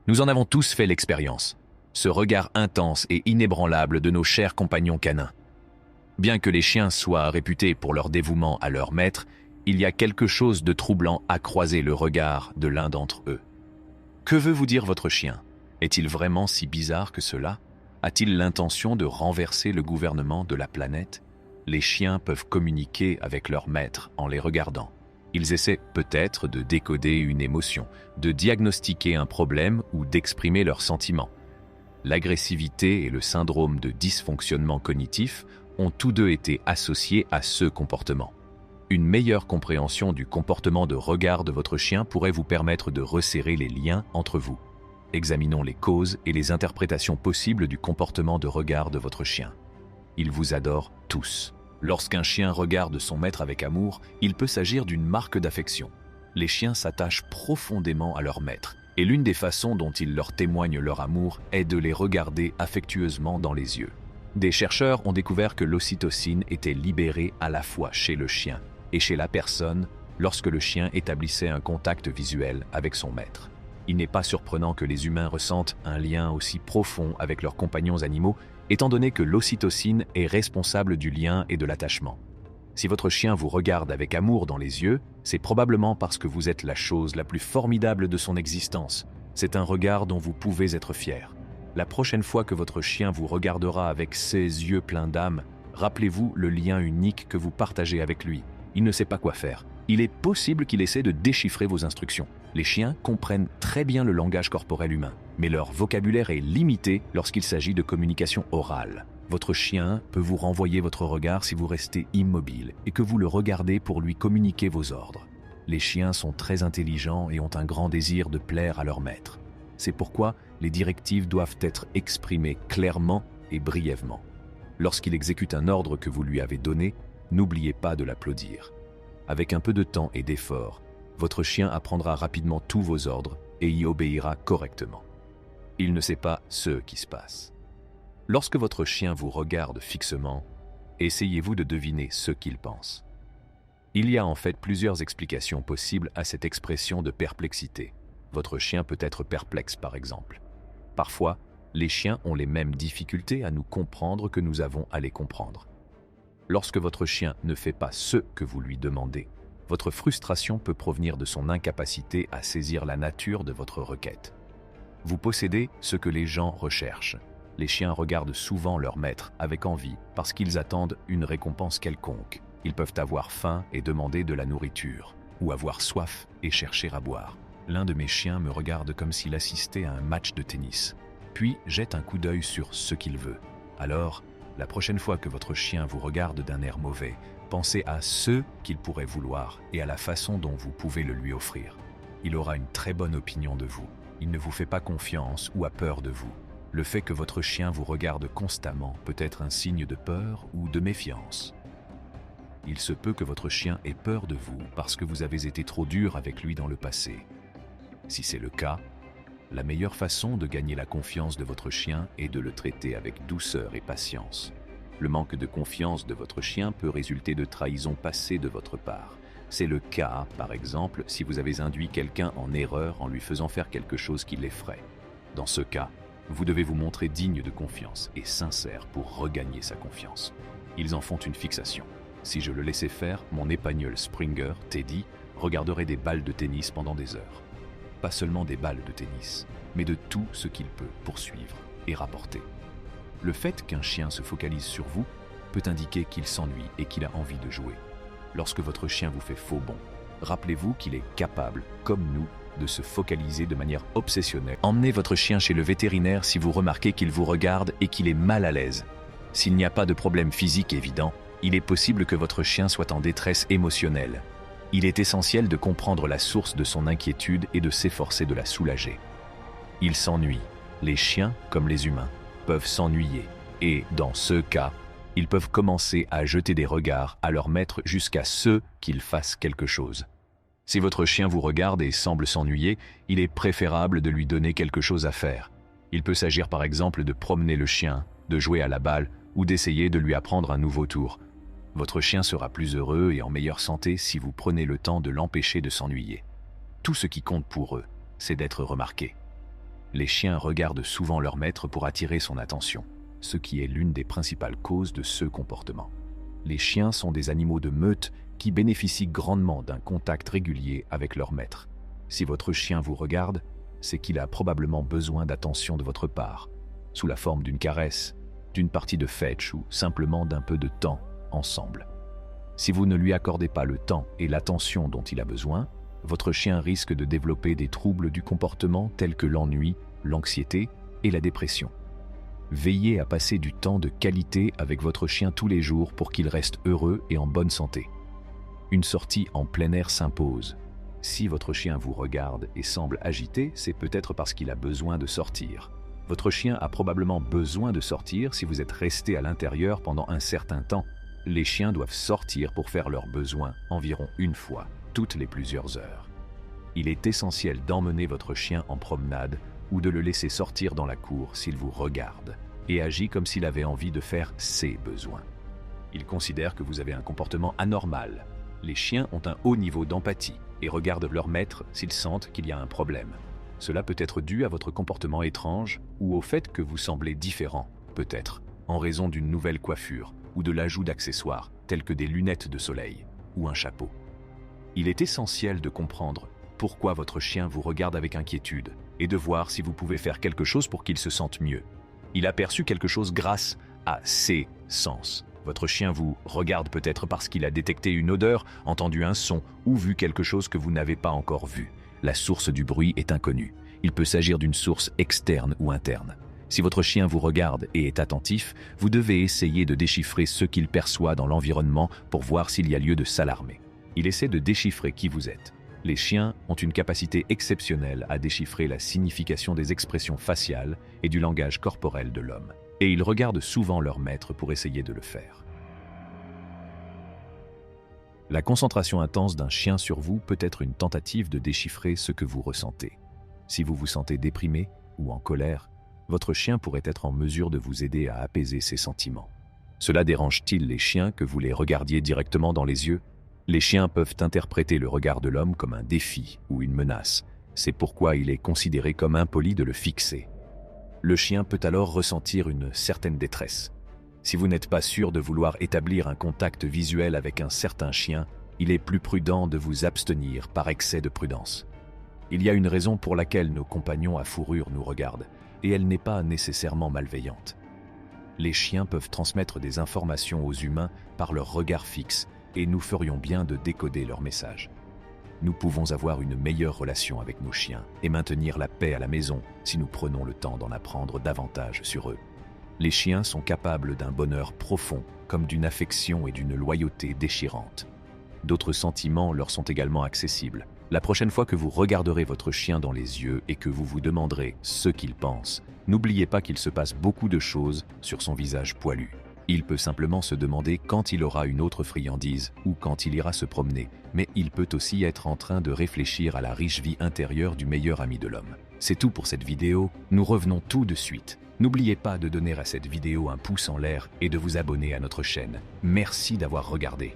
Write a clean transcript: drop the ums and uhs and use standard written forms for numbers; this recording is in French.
Nous en avons tous fait l'expérience, ce regard intense et inébranlable de nos chers compagnons canins. Bien que les chiens soient réputés pour leur dévouement à leur maître, il y a quelque chose de troublant à croiser le regard de l'un d'entre eux. Que veut vous dire votre chien? Est-il vraiment si bizarre que cela? A-t-il l'intention de renverser le gouvernement de la planète? Les chiens peuvent communiquer avec leur maître en les regardant. Ils essaient peut-être de décoder une émotion, de diagnostiquer un problème ou d'exprimer leurs sentiments. L'agressivité et le syndrome de dysfonctionnement cognitif ont tous deux été associés à ce comportement. Une meilleure compréhension du comportement de regard de votre chien pourrait vous permettre de resserrer les liens entre vous. Examinons les causes et les interprétations possibles du comportement de regard de votre chien. Il vous adore tous. Lorsqu'un chien regarde son maître avec amour, il peut s'agir d'une marque d'affection. Les chiens s'attachent profondément à leur maître, et l'une des façons dont ils leur témoignent leur amour est de les regarder affectueusement dans les yeux. Des chercheurs ont découvert que l'ocytocine était libérée à la fois chez le chien et chez la personne lorsque le chien établissait un contact visuel avec son maître. Il n'est pas surprenant que les humains ressentent un lien aussi profond avec leurs compagnons animaux, étant donné que l'ocytocine est responsable du lien et de l'attachement. Si votre chien vous regarde avec amour dans les yeux, c'est probablement parce que vous êtes la chose la plus formidable de son existence. C'est un regard dont vous pouvez être fier. La prochaine fois que votre chien vous regardera avec ses yeux pleins d'âme, rappelez-vous le lien unique que vous partagez avec lui. Il ne sait pas quoi faire. Il est possible qu'il essaie de déchiffrer vos instructions. Les chiens comprennent très bien le langage corporel humain, mais leur vocabulaire est limité lorsqu'il s'agit de communication orale. Votre chien peut vous renvoyer votre regard si vous restez immobile et que vous le regardez pour lui communiquer vos ordres. Les chiens sont très intelligents et ont un grand désir de plaire à leur maître. C'est pourquoi les directives doivent être exprimées clairement et brièvement. Lorsqu'il exécute un ordre que vous lui avez donné, n'oubliez pas de l'applaudir. Avec un peu de temps et d'effort, votre chien apprendra rapidement tous vos ordres et y obéira correctement. Il ne sait pas ce qui se passe. Lorsque votre chien vous regarde fixement, essayez-vous de deviner ce qu'il pense. Il y a en fait plusieurs explications possibles à cette expression de perplexité. Votre chien peut être perplexe par exemple. Parfois, les chiens ont les mêmes difficultés à nous comprendre que nous avons à les comprendre. Lorsque votre chien ne fait pas ce que vous lui demandez, votre frustration peut provenir de son incapacité à saisir la nature de votre requête. Vous possédez ce que les gens recherchent. Les chiens regardent souvent leur maître avec envie parce qu'ils attendent une récompense quelconque. Ils peuvent avoir faim et demander de la nourriture, ou avoir soif et chercher à boire. L'un de mes chiens me regarde comme s'il assistait à un match de tennis, puis jette un coup d'œil sur ce qu'il veut. Alors, la prochaine fois que votre chien vous regarde d'un air mauvais, pensez à ce qu'il pourrait vouloir et à la façon dont vous pouvez le lui offrir. Il aura une très bonne opinion de vous. Il ne vous fait pas confiance ou a peur de vous. Le fait que votre chien vous regarde constamment peut être un signe de peur ou de méfiance. Il se peut que votre chien ait peur de vous parce que vous avez été trop dur avec lui dans le passé. Si c'est le cas, la meilleure façon de gagner la confiance de votre chien est de le traiter avec douceur et patience. Le manque de confiance de votre chien peut résulter de trahison passée de votre part. C'est le cas, par exemple, si vous avez induit quelqu'un en erreur en lui faisant faire quelque chose qui l'effraie. Dans ce cas, vous devez vous montrer digne de confiance et sincère pour regagner sa confiance. Ils en font une fixation. Si je le laissais faire, mon épagneul Springer, Teddy, regarderait des balles de tennis pendant des heures. Pas seulement des balles de tennis, mais de tout ce qu'il peut poursuivre et rapporter. Le fait qu'un chien se focalise sur vous peut indiquer qu'il s'ennuie et qu'il a envie de jouer. Lorsque votre chien vous fait faux bond, rappelez-vous qu'il est capable, comme nous, de se focaliser de manière obsessionnelle. Emmenez votre chien chez le vétérinaire si vous remarquez qu'il vous regarde et qu'il est mal à l'aise. S'il n'y a pas de problème physique évident, il est possible que votre chien soit en détresse émotionnelle. Il est essentiel de comprendre la source de son inquiétude et de s'efforcer de la soulager. Il s'ennuie. Les chiens, comme les humains, peuvent s'ennuyer et, dans ce cas, ils peuvent commencer à jeter des regards à leur maître jusqu'à ce qu'il fasse quelque chose. Si votre chien vous regarde et semble s'ennuyer, il est préférable de lui donner quelque chose à faire. Il peut s'agir par exemple de promener le chien, de jouer à la balle ou d'essayer de lui apprendre un nouveau tour. Votre chien sera plus heureux et en meilleure santé si vous prenez le temps de l'empêcher de s'ennuyer. Tout ce qui compte pour eux, c'est d'être remarqué. Les chiens regardent souvent leur maître pour attirer son attention, ce qui est l'une des principales causes de ce comportement. Les chiens sont des animaux de meute qui bénéficient grandement d'un contact régulier avec leur maître. Si votre chien vous regarde, c'est qu'il a probablement besoin d'attention de votre part, sous la forme d'une caresse, d'une partie de fetch ou simplement d'un peu de temps ensemble. Si vous ne lui accordez pas le temps et l'attention dont il a besoin, votre chien risque de développer des troubles du comportement tels que l'ennui, l'anxiété et la dépression. Veillez à passer du temps de qualité avec votre chien tous les jours pour qu'il reste heureux et en bonne santé. Une sortie en plein air s'impose. Si votre chien vous regarde et semble agité, c'est peut-être parce qu'il a besoin de sortir. Votre chien a probablement besoin de sortir si vous êtes resté à l'intérieur pendant un certain temps. Les chiens doivent sortir pour faire leurs besoins environ une fois, toutes les plusieurs heures. Il est essentiel d'emmener votre chien en promenade ou de le laisser sortir dans la cour s'il vous regarde et agit comme s'il avait envie de faire ses besoins. Il considère que vous avez un comportement anormal. Les chiens ont un haut niveau d'empathie et regardent leur maître s'ils sentent qu'il y a un problème. Cela peut être dû à votre comportement étrange ou au fait que vous semblez différent, peut-être, en raison d'une nouvelle coiffure ou de l'ajout d'accessoires tels que des lunettes de soleil ou un chapeau. Il est essentiel de comprendre pourquoi votre chien vous regarde avec inquiétude et de voir si vous pouvez faire quelque chose pour qu'il se sente mieux. Il a perçu quelque chose grâce à ses sens. Votre chien vous regarde peut-être parce qu'il a détecté une odeur, entendu un son ou vu quelque chose que vous n'avez pas encore vu. La source du bruit est inconnue. Il peut s'agir d'une source externe ou interne. Si votre chien vous regarde et est attentif, vous devez essayer de déchiffrer ce qu'il perçoit dans l'environnement pour voir s'il y a lieu de s'alarmer. Il essaie de déchiffrer qui vous êtes. Les chiens ont une capacité exceptionnelle à déchiffrer la signification des expressions faciales et du langage corporel de l'homme. Et ils regardent souvent leur maître pour essayer de le faire. La concentration intense d'un chien sur vous peut être une tentative de déchiffrer ce que vous ressentez. Si vous vous sentez déprimé ou en colère, votre chien pourrait être en mesure de vous aider à apaiser ses sentiments. Cela dérange-t-il les chiens que vous les regardiez directement dans les yeux ? Les chiens peuvent interpréter le regard de l'homme comme un défi ou une menace. C'est pourquoi il est considéré comme impoli de le fixer. Le chien peut alors ressentir une certaine détresse. Si vous n'êtes pas sûr de vouloir établir un contact visuel avec un certain chien, il est plus prudent de vous abstenir par excès de prudence. Il y a une raison pour laquelle nos compagnons à fourrure nous regardent, et elle n'est pas nécessairement malveillante. Les chiens peuvent transmettre des informations aux humains par leur regard fixe, et nous ferions bien de décoder leur message. Nous pouvons avoir une meilleure relation avec nos chiens et maintenir la paix à la maison si nous prenons le temps d'en apprendre davantage sur eux. Les chiens sont capables d'un bonheur profond, comme d'une affection et d'une loyauté déchirantes. D'autres sentiments leur sont également accessibles. La prochaine fois que vous regarderez votre chien dans les yeux et que vous vous demanderez ce qu'il pense, n'oubliez pas qu'il se passe beaucoup de choses sur son visage poilu. Il peut simplement se demander quand il aura une autre friandise ou quand il ira se promener, mais il peut aussi être en train de réfléchir à la riche vie intérieure du meilleur ami de l'homme. C'est tout pour cette vidéo, nous revenons tout de suite. N'oubliez pas de donner à cette vidéo un pouce en l'air et de vous abonner à notre chaîne. Merci d'avoir regardé.